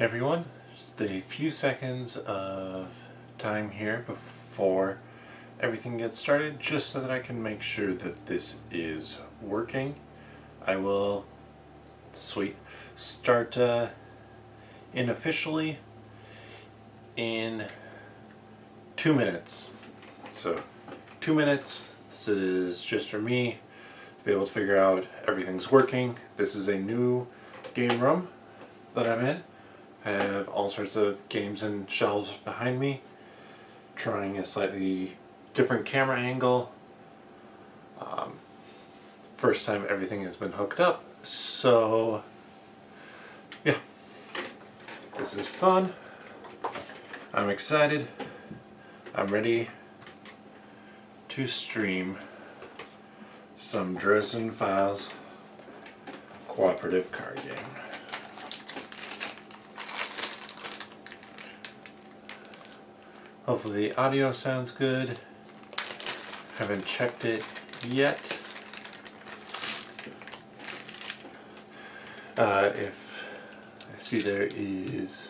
Everyone, just a few seconds of time here before everything gets started, just so that I can make sure that this is working. I will start unofficially in 2 minutes. So 2 minutes. This is just for me to be able to figure out everything's working. This is a new game room that I'm in. I have all sorts of games and shelves behind me, trying a slightly different camera angle. First time everything has been hooked up, so yeah, this is fun. I'm excited. I'm ready to stream some Dresden Files cooperative card game. Hopefully the audio sounds good. Haven't checked it yet. If I see there is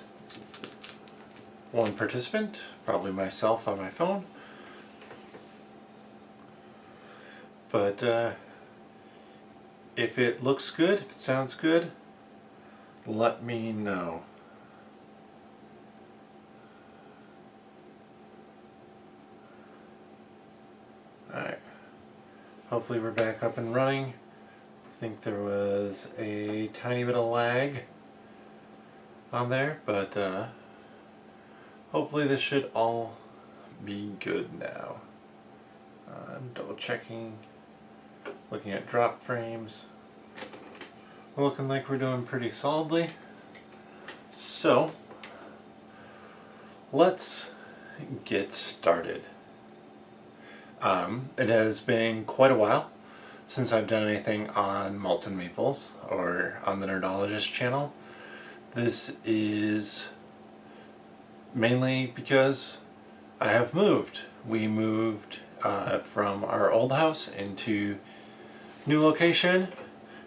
one participant, probably myself on my phone. But if it looks good, if it sounds good, let me know. Alright, hopefully we're back up and running. I think there was a tiny bit of lag on there, but hopefully this should all be good now. I'm double checking, looking at drop frames. Looking like we're doing pretty solidly. So, let's get started. It has been quite a while since I've done anything on Malts and Meeples or on the Nerdologist channel. This is mainly because I have moved. We moved from our old house into new location,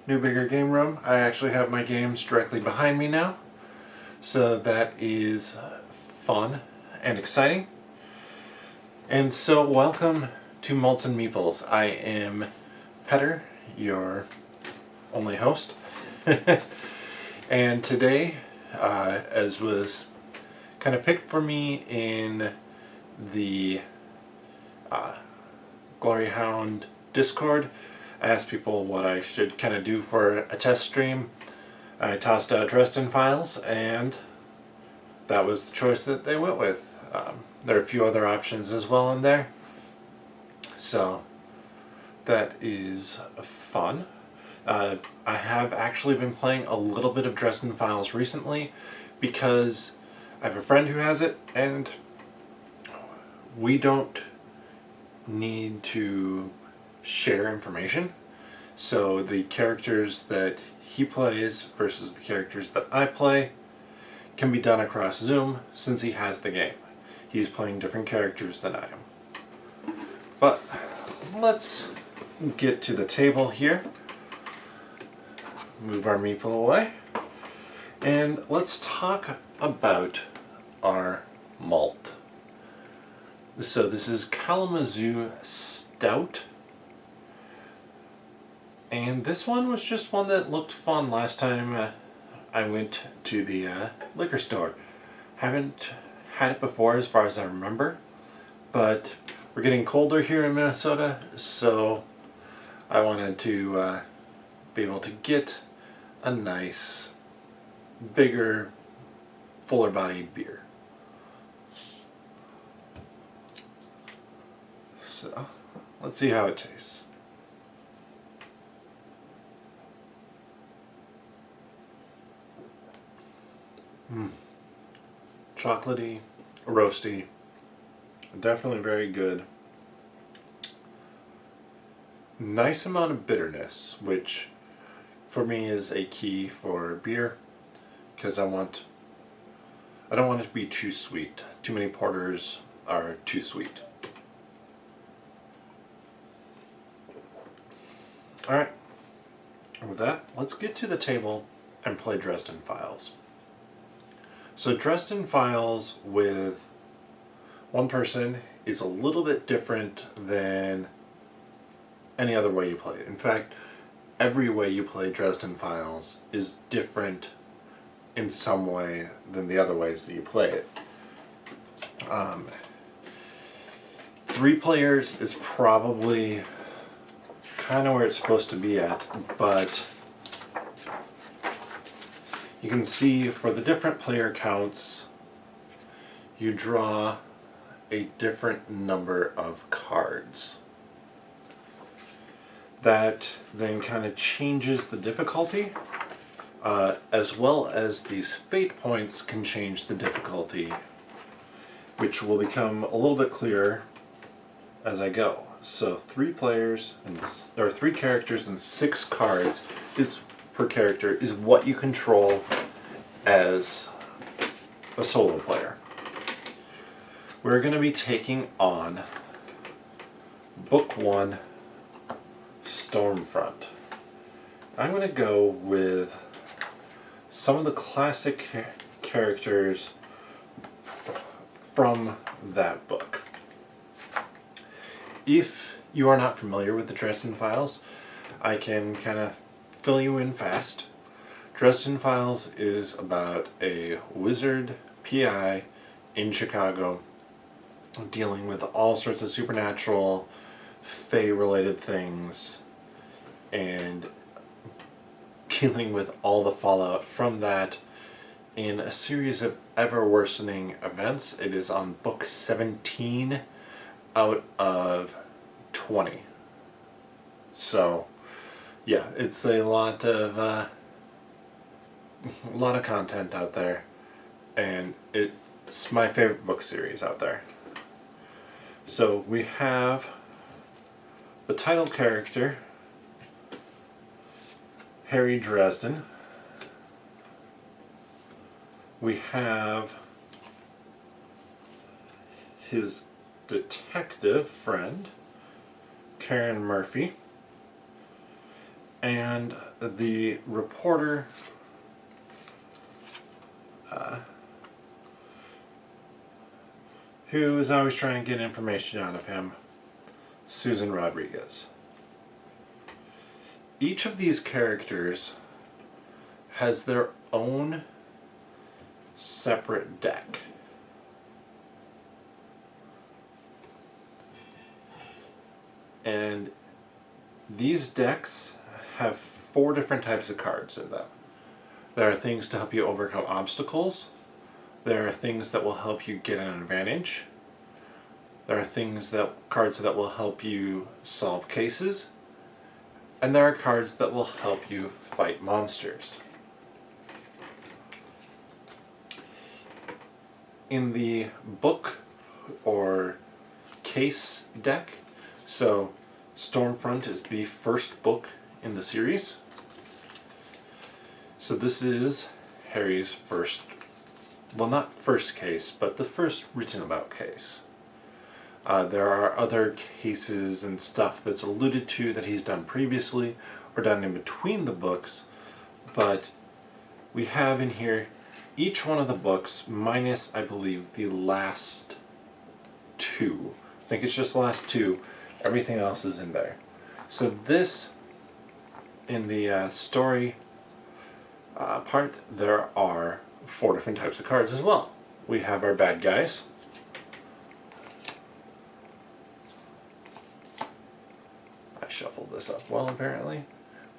new bigger game room. I actually have my games directly behind me now, so that is fun and exciting. And so welcome to Malts and Meeples. I am Petter, your only host. And today, as was kind of picked for me in the Glory Hound Discord, I asked people what I should kind of do for a test stream. I tossed out Dresden Files, and that was the choice that they went with. There are a few other options as well in there. So that is fun. I have actually been playing a little bit of Dresden Files recently because I have a friend who has it, and we don't need to share information. So the characters that he plays versus the characters that I play can be done across Zoom since he has the game. He's playing different characters than I am. But let's get to the table here. Move our meeple away. And let's talk about our malt. So this is Kalamazoo Stout. And this one was just one that looked fun last time I went to the liquor store. Haven't had it before as far as I remember, but we're getting colder here in Minnesota, so I wanted to be able to get a nice, bigger, fuller bodied beer. So let's see how it tastes. Chocolatey, roasty, definitely very good. Nice amount of bitterness, which for me is a key for beer, because I don't want it to be too sweet. Too many porters are too sweet. Alright, with that, let's get to the table and play Dresden Files. So Dresden Files with one person is a little bit different than any other way you play it. In fact, every way you play Dresden Files is different in some way than the other ways that you play it. 3 players is probably kind of where it's supposed to be at, but you can see for the different player counts, you draw a different number of cards. That then kind of changes the difficulty, as well as these fate points can change the difficulty, which will become a little bit clearer as I go. So 3 players or 3 characters and 6 cards per character is what you control as a solo player. We're going to be taking on Book 1, Stormfront. I'm going to go with some of the classic characters from that book. If you are not familiar with the Dresden Files, I can kind of fill you in fast. Dresden Files is about a wizard PI in Chicago dealing with all sorts of supernatural, fae-related things, and dealing with all the fallout from that in a series of ever-worsening events. It is on book 17 out of 20. So, yeah, it's a lot of content out there, and it's my favorite book series out there. So we have the title character, Harry Dresden. We have his detective friend, Karen Murphy, and the reporter, who is always trying to get information out of him, Susan Rodriguez. Each of these characters has their own separate deck. And these decks have 4 different types of cards in them. There are things to help you overcome obstacles. There are things that will help you get an advantage. There are cards that will help you solve cases. And there are cards that will help you fight monsters. In the book or case deck, so Stormfront is the first book in the series. So this is Harry's first, well, not first case, but the first written about case. There are other cases and stuff that's alluded to that he's done previously or done in between the books, but we have in here each one of the books minus, I believe, the last 2. I think it's just the last 2. Everything else is in there. So this, in the story part, there are 4 different types of cards as well. We have our bad guys. I shuffled this up well, apparently.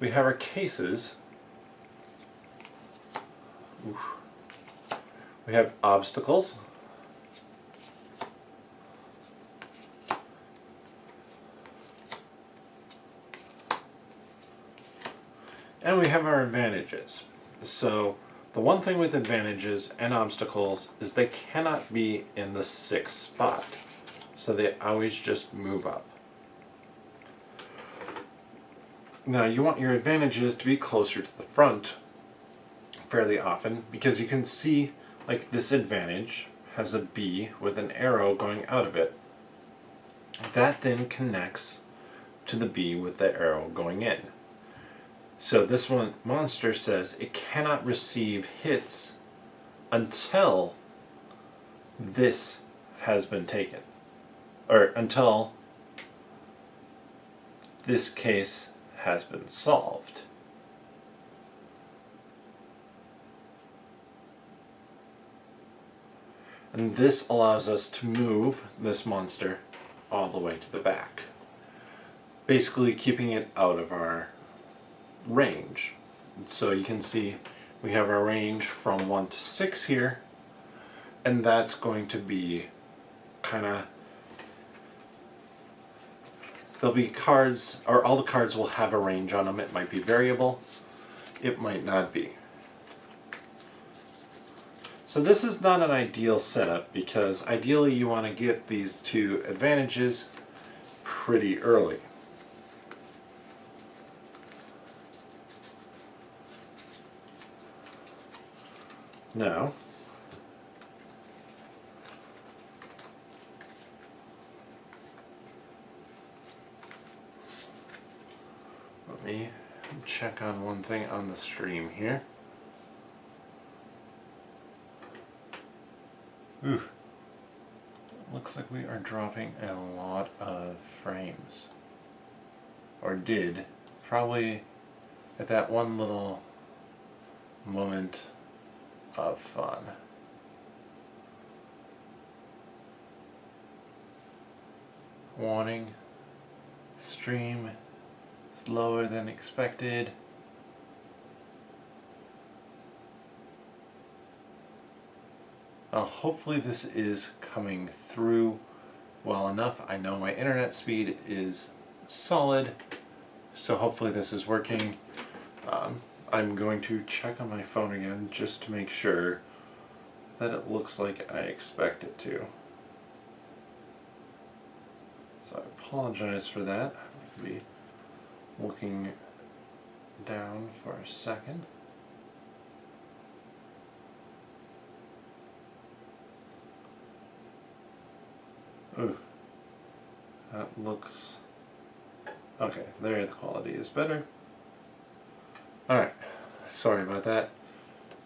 We have our cases. Oof. We have obstacles. And we have our advantages. So the one thing with advantages and obstacles is they cannot be in the 6th spot. So they always just move up. Now you want your advantages to be closer to the front fairly often, because you can see like this advantage has a B with an arrow going out of it. That then connects to the B with the arrow going in. So this one monster says it cannot receive hits until this has been taken, or until this case has been solved. And this allows us to move this monster all the way to the back, basically keeping it out of our range. So you can see we have our range from 1 to 6 here, and that's going to be kind of, there'll be cards, or all the cards will have a range on them. It might be variable, it might not be. So this is not an ideal setup, because ideally you want to get these two advantages pretty early. Now, let me check on one thing on the stream here. Ooh, looks like we are dropping a lot of frames. Or did. Probably at that one little moment of fun. Warning, stream slower than expected. Hopefully this is coming through well enough. I know my internet speed is solid, so hopefully this is working. I'm going to check on my phone again just to make sure that it looks like I expect it to. So I apologize for that. I'll be looking down for a second. Ooh, that looks okay. There, the quality is better. Alright, sorry about that.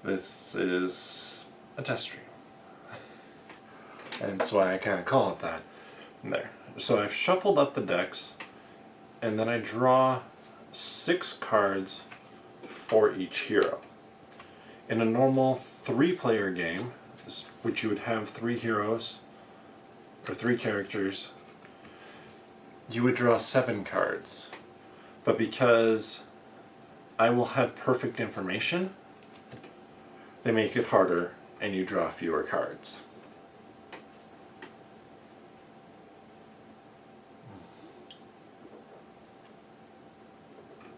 This is a test stream. And that's why I kind of call it that. There. So I've shuffled up the decks, and then I draw 6 cards for each hero. In a normal 3-player game, which you would have 3 heroes, or 3 characters, you would draw 7 cards. But because I will have perfect information, they make it harder and you draw fewer cards.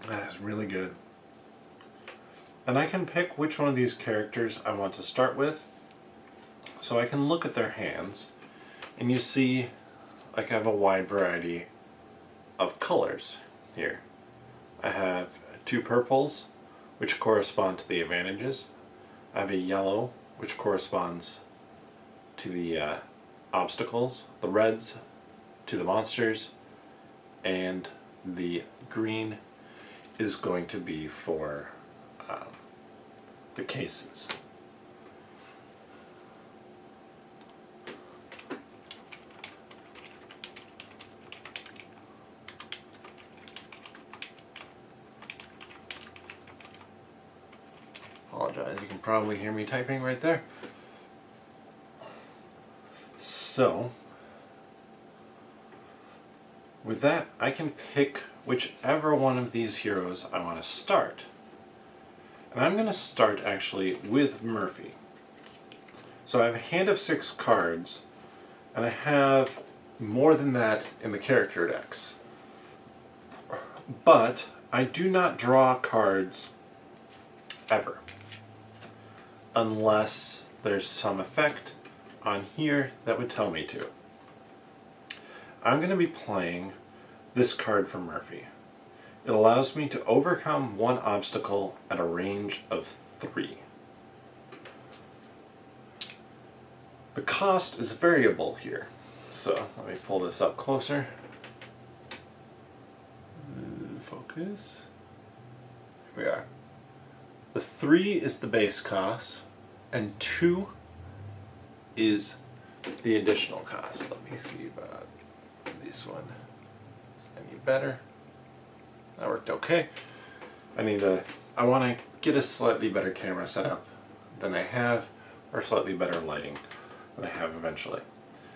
That is really good. And I can pick which one of these characters I want to start with. So I can look at their hands, and you see like I have a wide variety of colors here. I have 2 purples, which correspond to the advantages. I have a yellow, which corresponds to the obstacles, the reds to the monsters, and the green is going to be for the cases. Apologize, you can probably hear me typing right there. So, with that, I can pick whichever one of these heroes I want to start. And I'm going to start actually with Murphy. So I have a hand of 6 cards, and I have more than that in the character decks. But I do not draw cards ever, unless there's some effect on here that would tell me to. I'm going to be playing this card from Murphy. It allows me to overcome 1 obstacle at a range of 3. The cost is variable here, so let me pull this up closer. Focus. Here we are. The 3 is the base cost, and 2 is the additional cost. Let me see about this one. Is any better? That worked okay. I want to get a slightly better camera setup than I have, or slightly better lighting than I have eventually.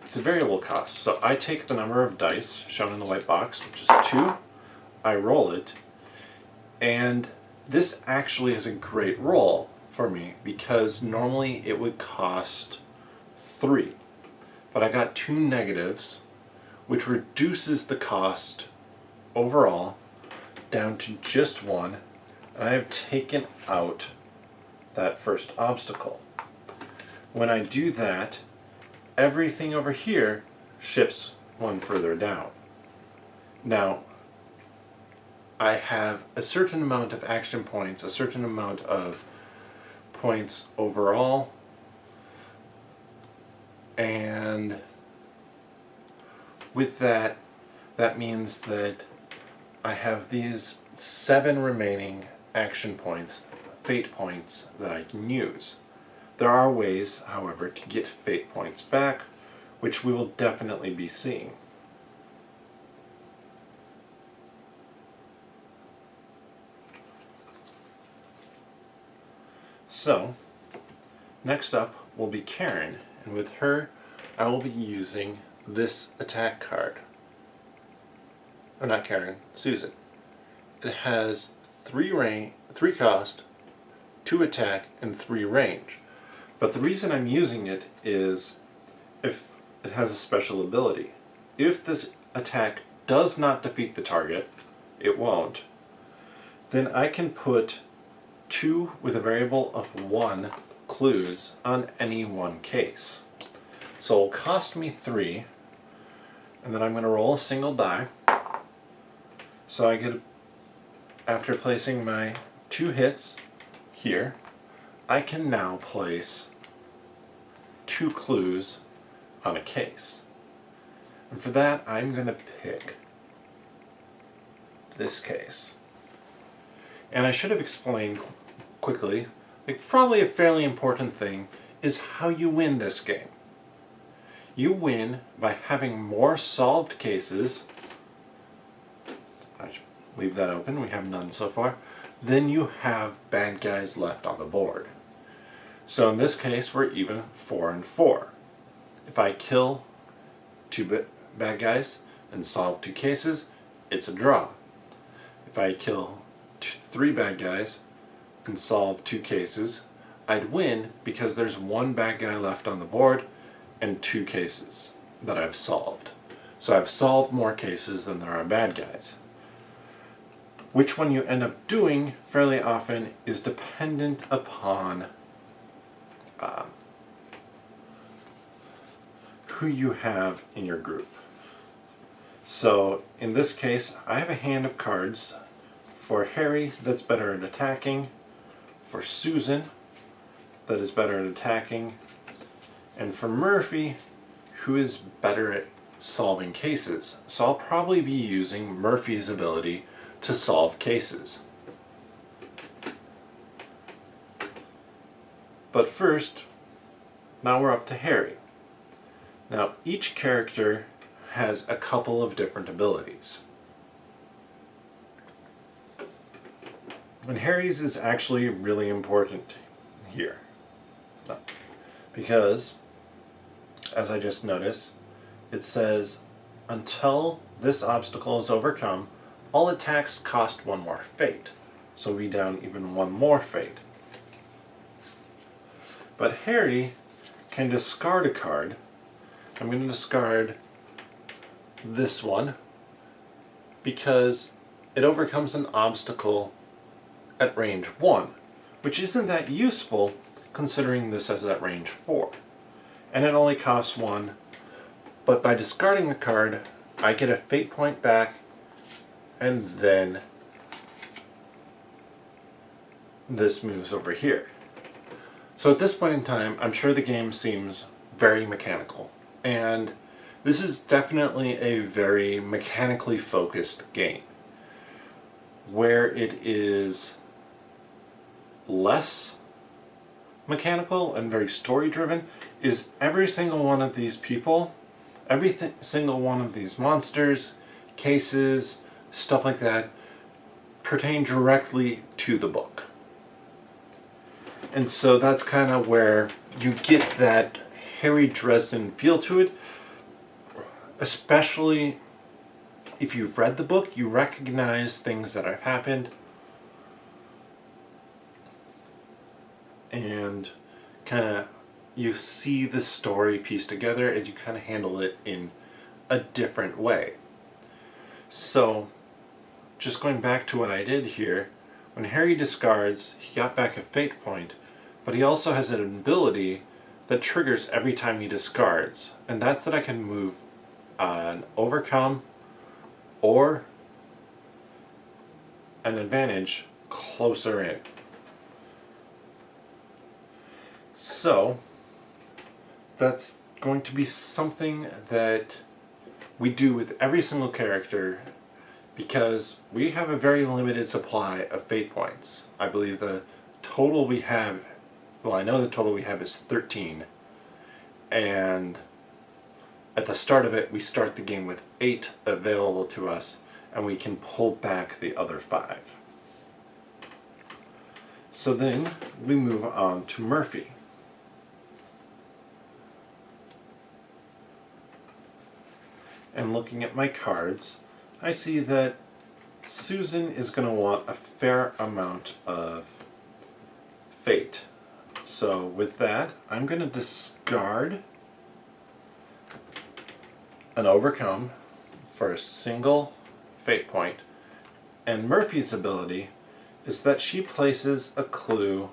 It's a variable cost, so I take the number of dice shown in the white box, which is 2, I roll it, and this actually is a great roll for me because normally it would cost 3, but I got 2 negatives, which reduces the cost overall down to just 1, and I have taken out that first obstacle. When I do that, everything over here shifts 1 further down. Now, I have a certain amount of action points, a certain amount of points overall, and with that, that means that I have these 7 remaining action points, fate points, that I can use. There are ways, however, to get fate points back, which we will definitely be seeing. So, next up will be Karen, and with her I will be using this attack card. Or not Karen, Susan. It has 3 cost, 2 attack, and 3 range. But the reason I'm using it is if it has a special ability. If this attack does not defeat the target, it won't, then I can put 2 with a variable of 1 clues on any one case. So it'll cost me 3, and then I'm going to roll a single die. So I get, after placing my 2 hits here, I can now place 2 clues on a case. And for that, I'm going to pick this case. And I should have explained quickly, probably a fairly important thing is how you win this game. You win by having more solved cases. I should leave that open, we have none so far. Then you have bad guys left on the board. So in this case, we're even 4 and 4. If I kill 2 bad guys and solve 2 cases, it's a draw. If I kill 3 bad guys and solve 2 cases, I'd win because there's 1 bad guy left on the board and 2 cases that I've solved. So I've solved more cases than there are bad guys. Which one you end up doing fairly often is dependent upon who you have in your group. So in this case, I have a hand of cards for Harry that's better at attacking, for Susan that is better at attacking, and for Murphy who is better at solving cases. So I'll probably be using Murphy's ability to solve cases. But first, now we're up to Harry. Now each character has a couple of different abilities. And Harry's is actually really important here. Because, as I just noticed, it says, until this obstacle is overcome, all attacks cost 1 more fate. So we down even 1 more fate. But Harry can discard a card. I'm going to discard this one because it overcomes an obstacle at range 1, which isn't that useful considering this is at range 4. And it only costs 1, but by discarding the card, I get a fate point back, and then this moves over here. So at this point in time, I'm sure the game seems very mechanical, and this is definitely a very mechanically focused game, where it is less mechanical and very story driven is every single one of these people, single one of these monsters, cases, stuff like that, pertain directly to the book. And so that's kind of where you get that Harry Dresden feel to it, especially if you've read the book. You recognize things that have happened and kind of you see the story pieced together as you kind of handle it in a different way. So just going back to what I did here, when Harry discards, he got back a fate point, but he also has an ability that triggers every time he discards, and that's that I can move an overcome or an advantage closer in. So that's going to be something that we do with every single character, because we have a very limited supply of fate points. I believe the total we have, well, I know the total we have is 13, and at the start of it we start the game with 8 available to us, and we can pull back the other 5. So then we move on to Murphy. And looking at my cards, I see that Susan is going to want a fair amount of fate. So with that, I'm going to discard an overcome for a single fate point. And Murphy's ability is that she places a clue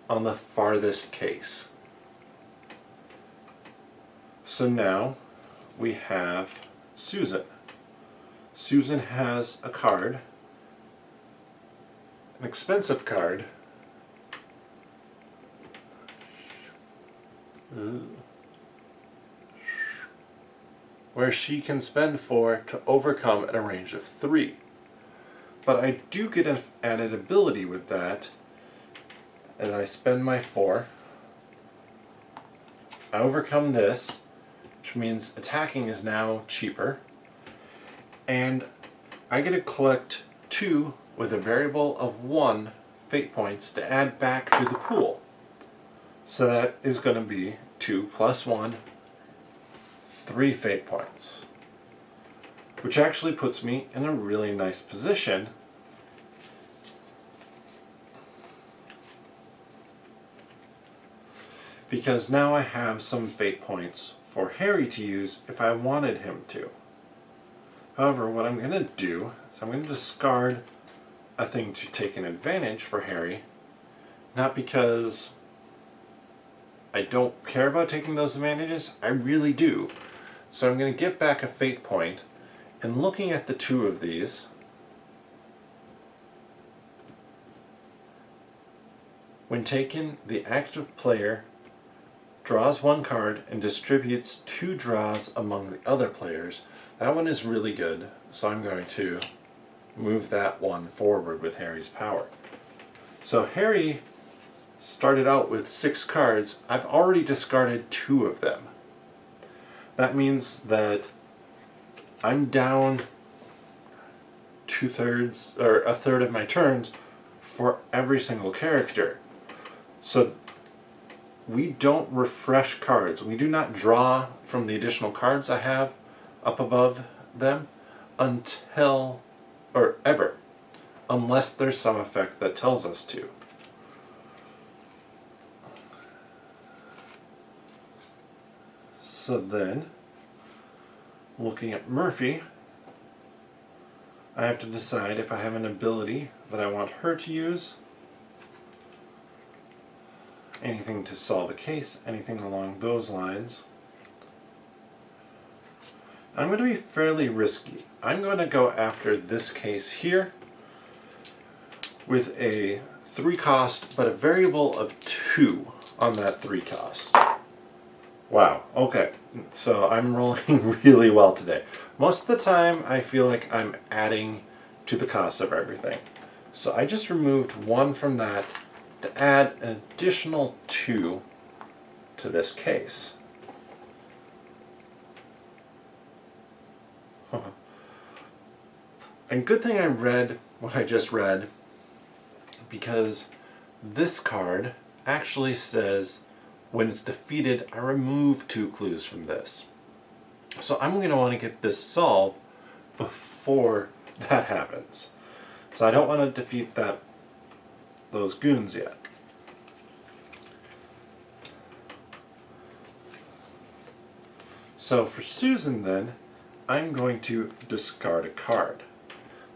on the farthest case. So now we have Susan. Susan has a card, an expensive card, where she can spend 4 to overcome at a range of 3. But I do get an added ability with that, and I spend my 4. I overcome this, which means attacking is now cheaper, and I get to collect 2 with a variable of 1 fate points to add back to the pool. So that is going to be 2 plus 1, 3 fate points, which actually puts me in a really nice position because now I have some fate points for Harry to use if I wanted him to. However, what I'm going to do is I'm going to discard a thing to take an advantage for Harry, not because I don't care about taking those advantages, I really do. So I'm going to get back a fate point, and looking at the 2 of these, when taken, the active player draws 1 card and distributes 2 draws among the other players. That one is really good, so I'm going to move that one forward with Harry's power. So Harry started out with 6 cards. I've already discarded 2 of them. That means that I'm down 2/3 or a third of my turns for every single character. So we don't refresh cards. We do not draw from the additional cards I have up above them until, or ever, unless there's some effect that tells us to. So then, looking at Murphy, I have to decide if I have an ability that I want her to use, anything to solve a case, anything along those lines. I'm going to be fairly risky. I'm going to go after this case here with a 3 cost, but a variable of 2 on that 3 cost. Wow, okay, so I'm rolling really well today. Most of the time I feel like I'm adding to the cost of everything. So I just removed 1 from that to add an additional 2 to this case. And good thing I read what I just read, because this card actually says when it's defeated, I remove 2 clues from this. So I'm going to want to get this solved before that happens. So I don't want to defeat those goons yet. So for Susan then, I'm going to discard a card.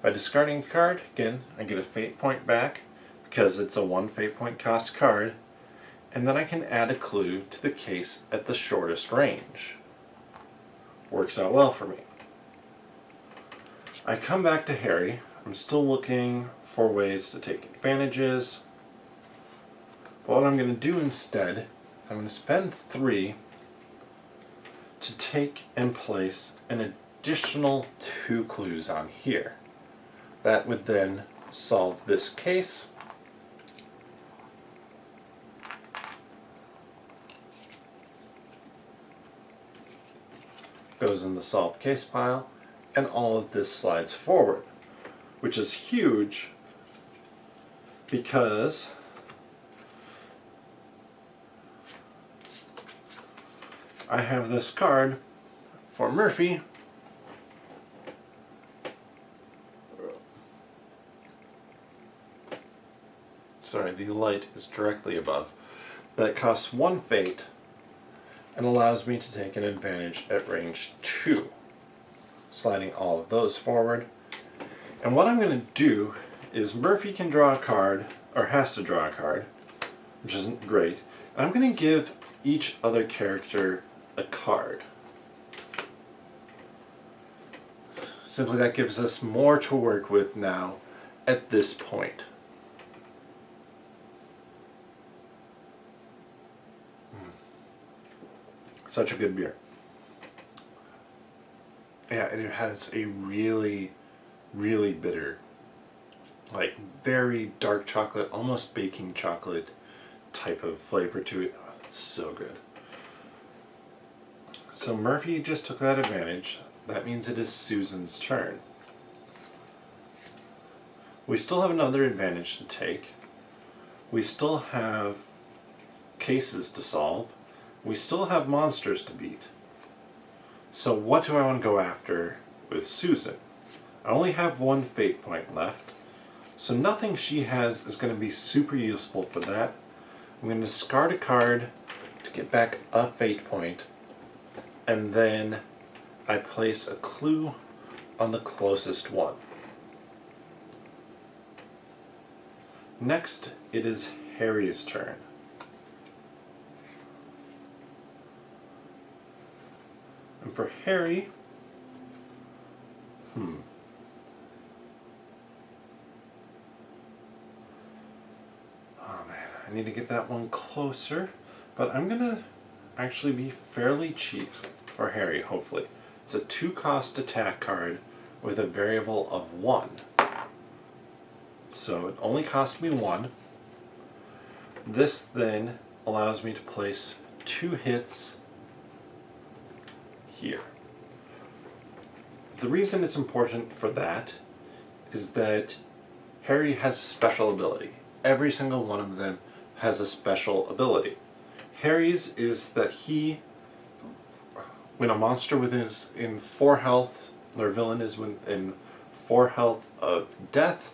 By discarding a card, again, I get a fate point back because it's a 1 fate point cost card, and then I can add a clue to the case at the shortest range. Works out well for me. I come back to Harry. I'm still looking for ways to take advantages. But what I'm going to do instead is I'm going to spend 3 to take and place an additional 2 clues on here. That would then solve this case. Goes in the solved case pile, and all of this slides forward, which is huge because I have this card for Murphy. Sorry, the light is directly above. That costs 1 fate and allows me to take an advantage at range 2. Sliding all of those forward. And what I'm going to do is Murphy can draw a card, or has to draw a card, which isn't great. And I'm going to give each other character a card. Simply that gives us more to work with now at this point. Such a good beer. Yeah, and it has a really, really bitter, like very dark chocolate, almost baking chocolate type of flavor to it. Oh, it's so good. So Murphy just took that advantage. That means it is Susan's turn. We still have another advantage to take. We still have cases to solve. We still have monsters to beat. So what do I want to go after with Susan? I only have 1 fate point left, so nothing she has is going to be super useful for that. I'm going to discard a card to get back a fate point, and then I place a clue on the closest one. Next, it is Harry's turn. And for Harry, oh man, I need to get that one closer, but I'm gonna actually be fairly cheap for Harry, hopefully. It's a 2-cost attack card with a variable of 1. So it only costs me 1. This then allows me to place 2 hits here. The reason it's important for that is that Harry has a special ability. Every single one of them has a special ability. Harry's is that when a monster is in 4 health, or villain is in 4 health of death,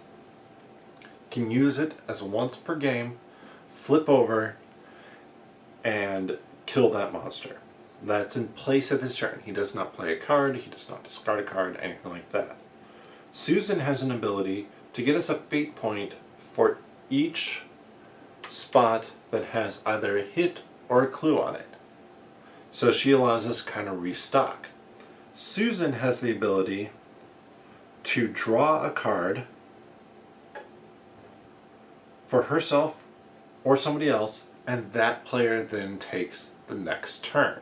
can use it as once per game, flip over, and kill that monster. That's in place of his turn. He does not play a card, he does not discard a card, anything like that. Susan has an ability to get us a fate point for each spot that has either a hit or a clue on it. So she allows us to kind of restock. Susan has the ability to draw a card for herself or somebody else, and that player then takes the next turn.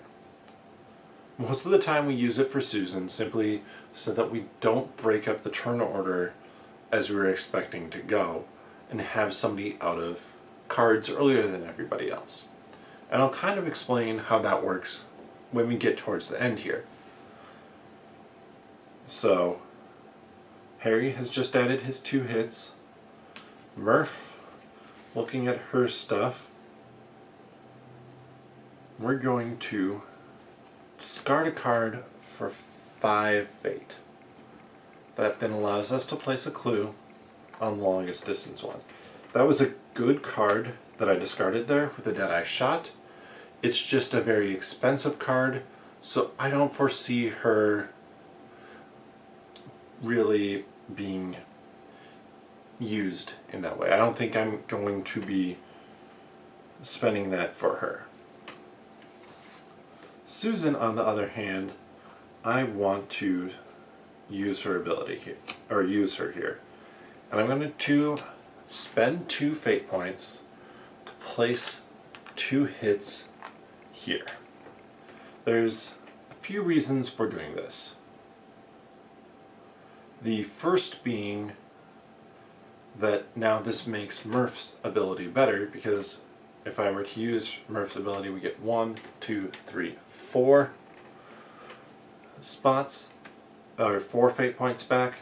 Most of the time we use it for Susan simply so that we don't break up the turn order as we were expecting to go and have somebody out of cards earlier than everybody else. And I'll kind of explain how that works when we get towards the end here. So, Harry has just added his 2 hits. Murph, looking at her stuff, we're going to discard a card for 5 fate. That then allows us to place a clue on the longest distance one. That was a good card that I discarded there with the Deadeye Shot. It's just a very expensive card, so I don't foresee her really being used in that way. I don't think I'm going to be spending that for her. Susan, on the other hand, I want to use her ability here, or use her here. And I'm going to spend 2 fate points to place 2 hits here. There's a few reasons for doing this. The first being that now this makes Murph's ability better, because if I were to use Murph's ability, we get 1, 2, 3, 4 spots, or 4 fate points back,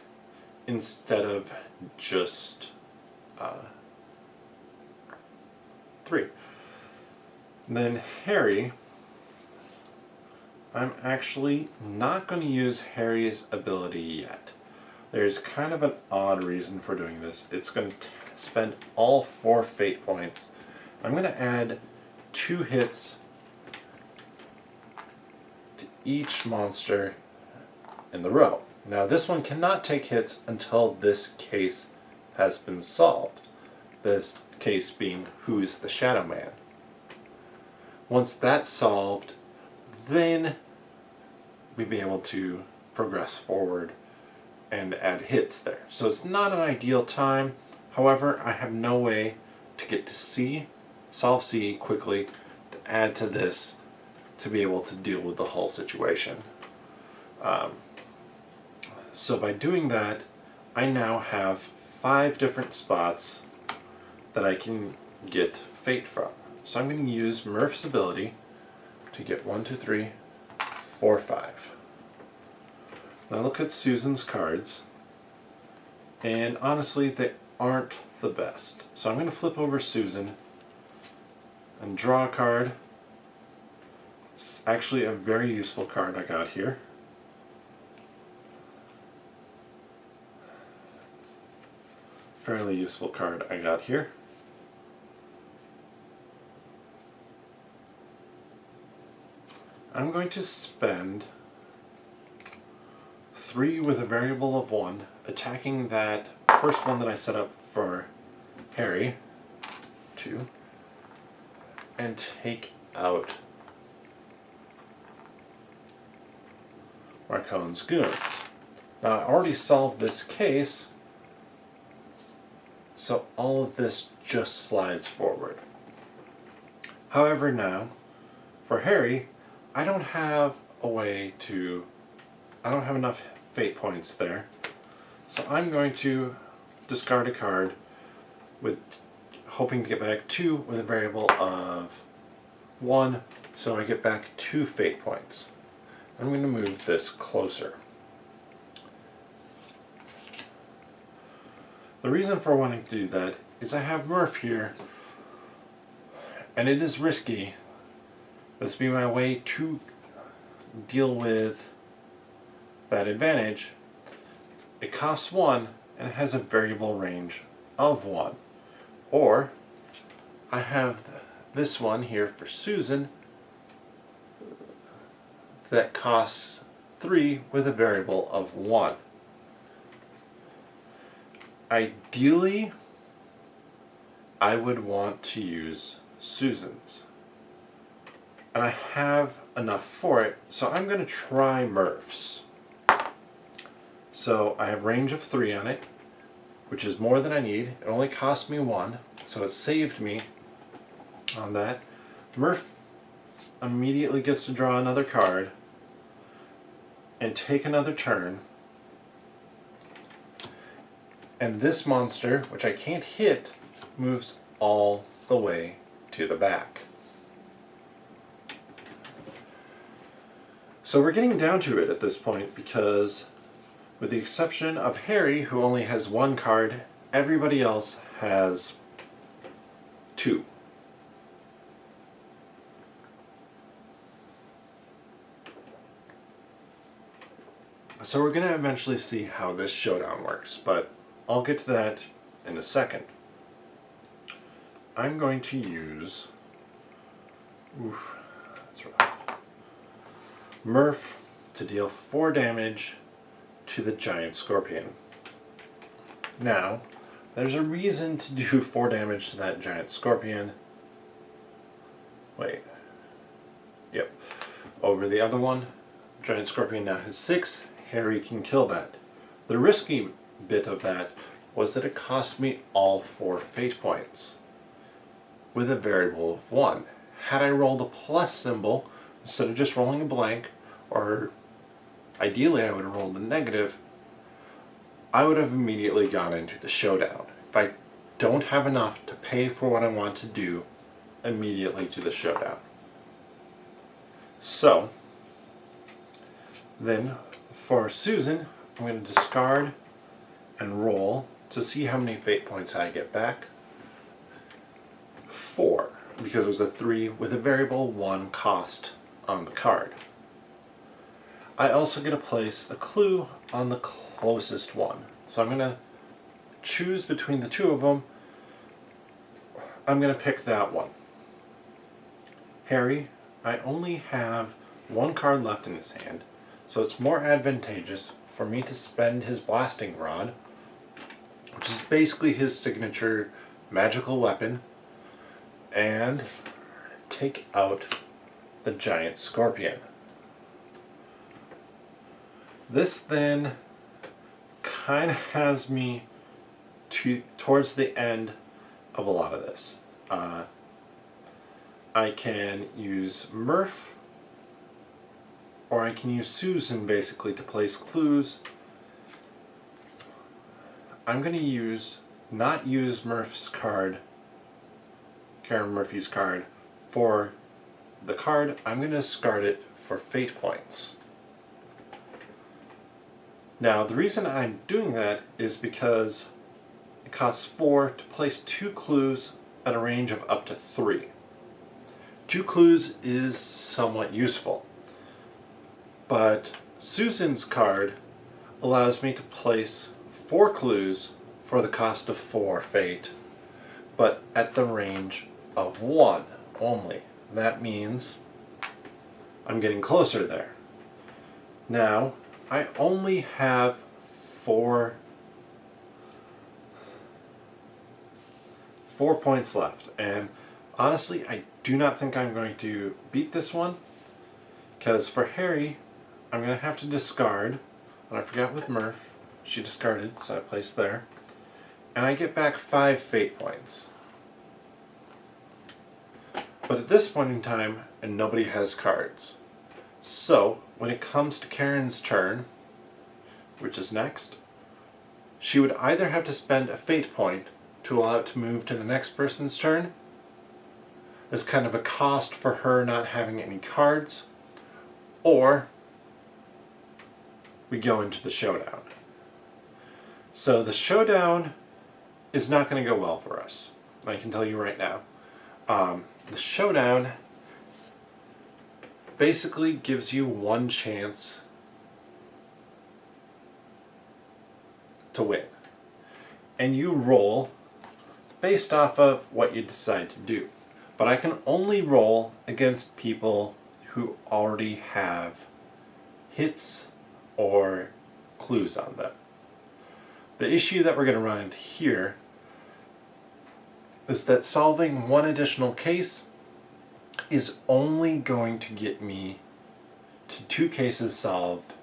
instead of just 3. And then Harry, I'm actually not going to use Harry's ability yet. There's kind of an odd reason for doing this. It's going to spend all 4 fate points. I'm going to add 2 hits to each monster in the row. Now this one cannot take hits until this case has been solved. This case being, who's the Shadow Man. Once that's solved, then we'd be able to progress forward and add hits there. So it's not an ideal time. However, I have no way to get to C, solve C quickly, to add to this, to be able to deal with the whole situation. So by doing that, I now have 5 different spots that I can get fate from. So I'm going to use Murph's ability to get 1, 2, 3, 4, 5. Now look at Susan's cards, and honestly they aren't the best. So I'm going to flip over Susan and draw a card. It's actually a very useful card I got here. Fairly useful card I got here. I'm going to spend 3 with a variable of 1, attacking that first one that I set up for Harry, 2, and take out Marcone's goons. Now I already solved this case, so all of this just slides forward. However now, for Harry, I don't have enough fate points there, so I'm going to discard a card with hoping to get back 2 with a variable of 1, so I get back 2 fate points. I'm going to move this closer. The reason for wanting to do that is I have Murph here, and it is risky. This will be my way to deal with that advantage. It costs 1 and it has a variable range of 1. Or I have this one here for Susan that costs 3 with a variable of 1. Ideally, I would want to use Susan's. And I have enough for it, so I'm going to try Murph's. So I have range of 3 on it, which is more than I need. It only cost me 1, so it saved me on that. Murph immediately gets to draw another card and take another turn. And this monster, which I can't hit, moves all the way to the back. So we're getting down to it at this point because, with the exception of Harry, who only has one card, everybody else has two. So we're going to eventually see how this showdown works, but I'll get to that in a second. I'm going to use that's right, Murph to deal 4 damage to the giant scorpion. Now, there's a reason to do 4 damage to that giant scorpion. Wait. Yep. Over the other one, giant scorpion now has 6. Harry can kill that. The risky bit of that was that it cost me all 4 fate points with a variable of 1. Had I rolled a plus symbol instead of just rolling a blank, or ideally I would have rolled a negative, I would have immediately gone into the showdown. If I don't have enough to pay for what I want to do, immediately to the showdown. So, then for Susan, I'm going to discard and roll to see how many fate points I get back. 4, because it was a 3 with a variable 1 cost on the card. I also get to place a clue on the closest one. So I'm going to choose between the two of them. I'm going to pick that one. Harry, I only have 1 card left in his hand, so it's more advantageous for me to spend his blasting rod, which is basically his signature magical weapon, and take out the giant scorpion. This then kind of has me towards the end of a lot of this. I can use Murph, or I can use Susan basically to place clues. I'm going to not use Murph's card, Karen Murphy's card, for the card. I'm going to discard it for fate points. Now, the reason I'm doing that is because it costs 4 to place 2 clues at a range of up to 3. 2 clues is somewhat useful, but Susan's card allows me to place 4 clues for the cost of 4 fate, but at the range of 1 only. That means I'm getting closer there. Now, I only have 4 points left, and honestly, I do not think I'm going to beat this one, because for Harry, I'm going to have to discard, and I forgot with Murph, she discarded, so I placed there, and I get back 5 fate points. But at this point in time, and nobody has cards. So, when it comes to Karen's turn, which is next, she would either have to spend a fate point to allow it to move to the next person's turn, as kind of a cost for her not having any cards, or we go into the showdown. So the showdown is not going to go well for us. I can tell you right now. The showdown basically gives you 1 chance to win. And you roll based off of what you decide to do. But I can only roll against people who already have hits or clues on them. The issue that we're going to run into here is that solving 1 additional case is only going to get me to 2 cases solved,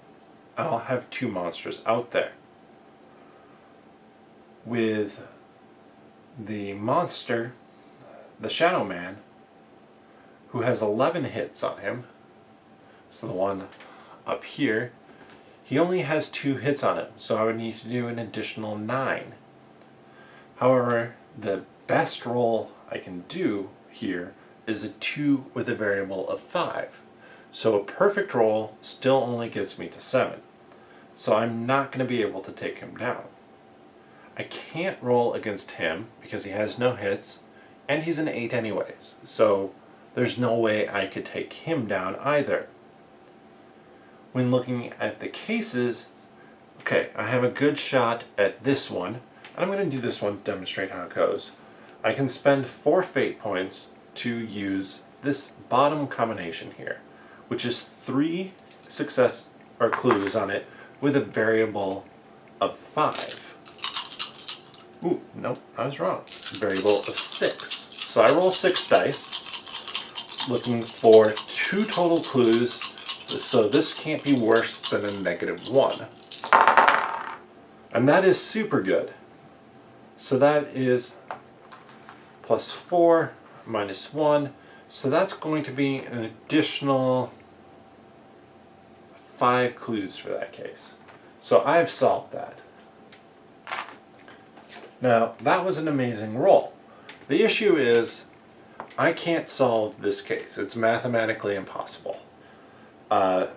and I'll have 2 monsters out there. With the monster, the Shadow Man, who has 11 hits on him, so the one up here, he only has 2 hits on him, so I would need to do an additional 9. However, the best roll I can do here is a 2 with a variable of 5. So a perfect roll still only gets me to 7. So I'm not going to be able to take him down. I can't roll against him because he has no hits, and he's an 8 anyways, so there's no way I could take him down either. When looking at the cases, okay, I have a good shot at this one, and I'm going to do this one to demonstrate how it goes. I can spend 4 fate points to use this bottom combination here, which is 3 success or clues on it with a variable of 5. Ooh, nope, I was wrong. Variable of 6. So I roll 6 dice, looking for 2 total clues, so this can't be worse than a -1. And that is super good. So that is +4, -1, so that's going to be an additional 5 clues for that case. So I've solved that. Now, that was an amazing roll. The issue is, I can't solve this case. It's mathematically impossible.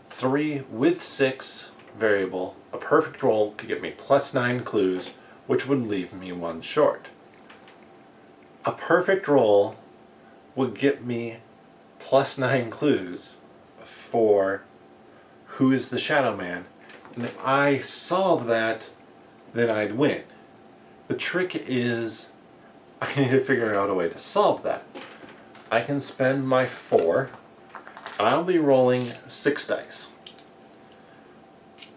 3 with 6 variable, a perfect roll could get me +9 clues, which would leave me 1 short. A perfect roll would get me +9 clues for who is the Shadow Man, and if I solve that, then I'd win. The trick is, I need to figure out a way to solve that. I can spend my 4, and I'll be rolling 6 dice.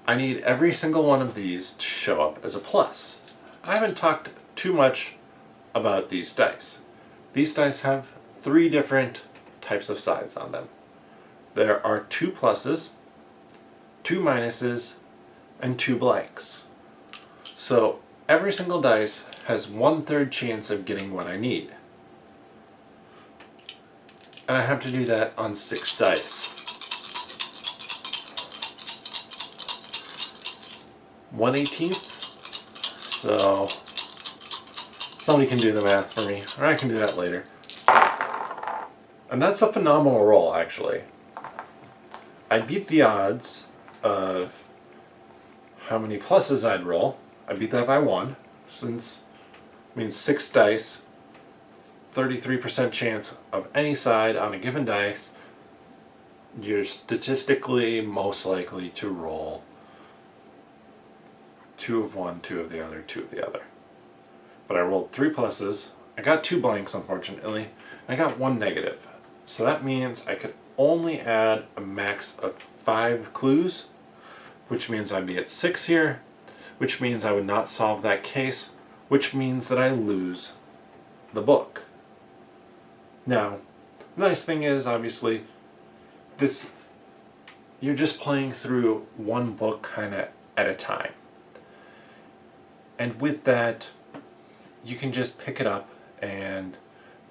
I need every single one of these to show up as a plus. I haven't talked too much about these dice. These dice have 3 different types of sides on them. There are 2 pluses, 2 minuses, and 2 blanks. So every single dice has 1/3 chance of getting what I need. And I have to do that on 6 dice. 1/18th. So somebody can do the math for me, or I can do that later. And that's a phenomenal roll, actually. I beat the odds of how many pluses I'd roll. I beat that by 1, since it means 6 dice, 33% chance of any side on a given dice. You're statistically most likely to roll 2 of one, 2 of the other, 2 of the other. But I rolled 3 pluses. I got 2 blanks, unfortunately, and I got 1 negative. So that means I could only add a max of 5 clues, which means I'd be at 6 here, which means I would not solve that case, which means that I lose the book. Now, the nice thing is, obviously, you're just playing through one book kind of at a time. And with that, you can just pick it up and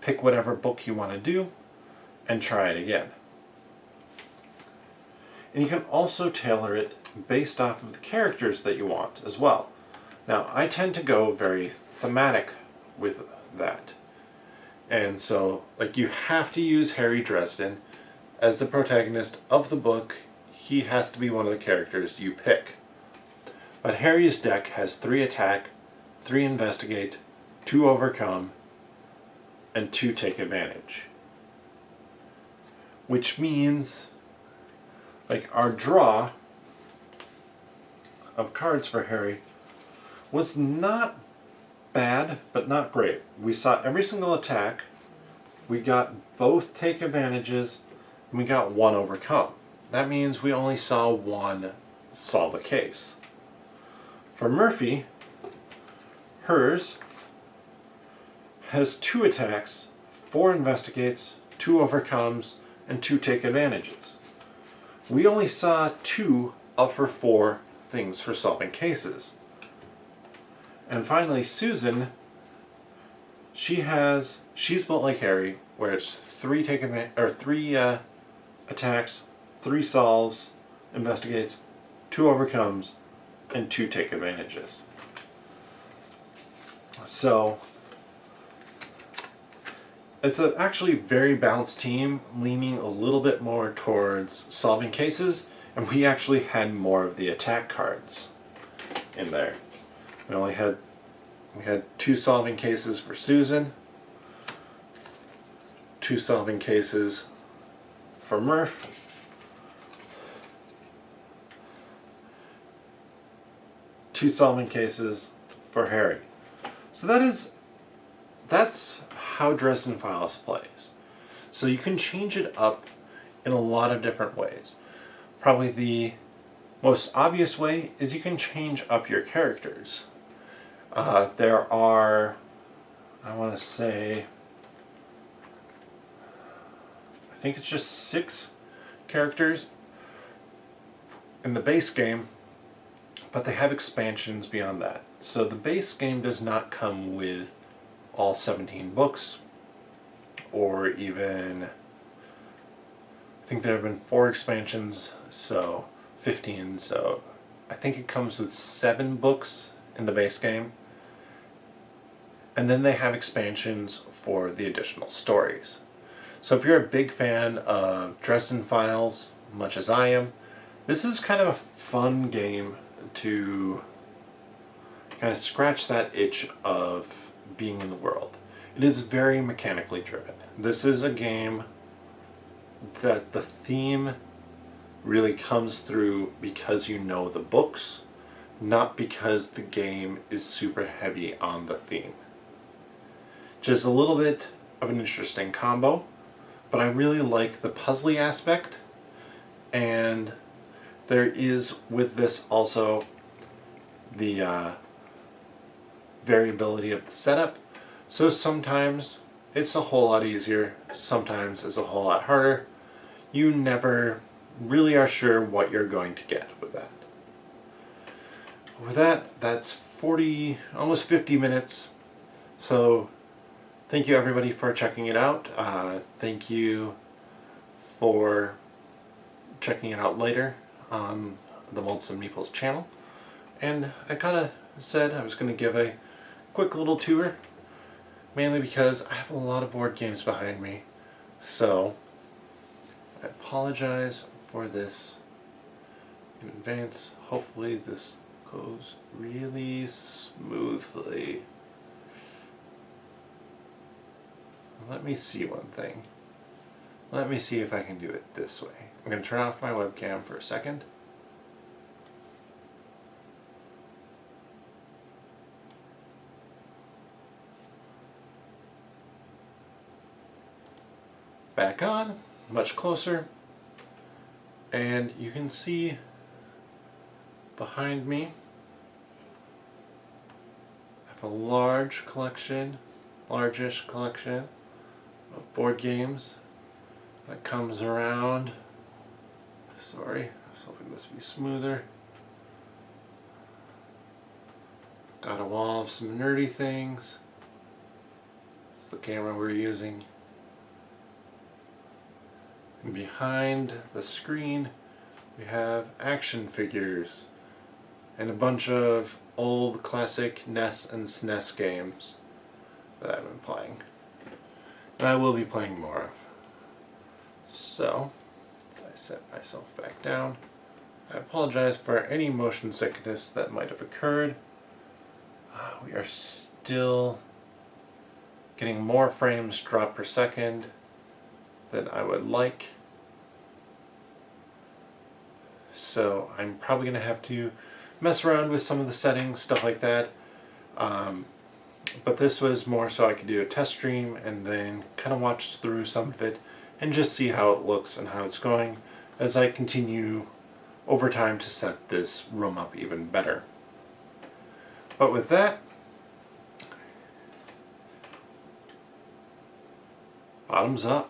pick whatever book you want to do and try it again. And you can also tailor it based off of the characters that you want as well. Now, I tend to go very thematic with that. And so, like, you have to use Harry Dresden as the protagonist of the book. He has to be one of the characters you pick. But Harry's deck has 3 attack, 3 investigate, 2 overcome, and 2 take advantage. Which means, like, our draw of cards for Harry was not bad, but not great. We saw every single attack, we got both take advantages, and we got 1 overcome. That means we only saw 1 solve a case. For Murphy, hers has 2 attacks, 4 investigates, 2 overcomes, and 2 take advantages. We only saw 2 of her 4 things for solving cases. And finally, Susan, she's built like Harry, where it's 3 attacks, 3 solves, investigates, 2 overcomes, and 2 take advantages. So It's a actually very balanced team, leaning a little bit more towards solving cases, and we actually had more of the attack cards in there. We had 2 solving cases for Susan, 2 solving cases for Murph, 2 solving cases for Harry. So that's how Dresden Files plays. So you can change it up in a lot of different ways. Probably the most obvious way is you can change up your characters. There are, I want to say, I think it's just 6 characters in the base game, but they have expansions beyond that. So the base game does not come with all 17 books, or even, I think there have been 4 expansions, so 15, so I think it comes with 7 books in the base game. And then they have expansions for the additional stories. So if you're a big fan of Dresden Files, much as I am, this is kind of a fun game to kind of scratch that itch of being in the world. It is very mechanically driven. This is a game that the theme really comes through because you know the books, not because the game is super heavy on the theme. Just a little bit of an interesting combo, but I really like the puzzly aspect, and there is with this also the variability of the setup. So sometimes it's a whole lot easier, sometimes it's a whole lot harder. You never really are sure what you're going to get with that. With that, that's 40, almost 50 minutes. So thank you everybody for checking it out. Thank you for checking it out later on the Malts and Meeples channel. And I kind of said I was going to give a quick little tour, mainly because I have a lot of board games behind me. So I apologize for this in advance. Hopefully this goes really smoothly. Let me see one thing. Let me see if I can do it this way. I'm going to turn off my webcam for a second. Back on, much closer, and you can see behind me I have a large collection, largish collection of board games that comes around. Sorry, I was hoping this would be smoother. Got a wall of some nerdy things. It's the camera we're using. And behind the screen we have action figures and a bunch of old classic NES and SNES games that I've been playing. And I will be playing more of. So, as I set myself back down, I apologize for any motion sickness that might have occurred. We are still getting more frames dropped per second than I would like. So I'm probably going to have to mess around with some of the settings, stuff like that. But this was more so I could do a test stream and then kind of watch through some of it and just see how it looks and how it's going as I continue over time to set this room up even better. But with that, bottoms up.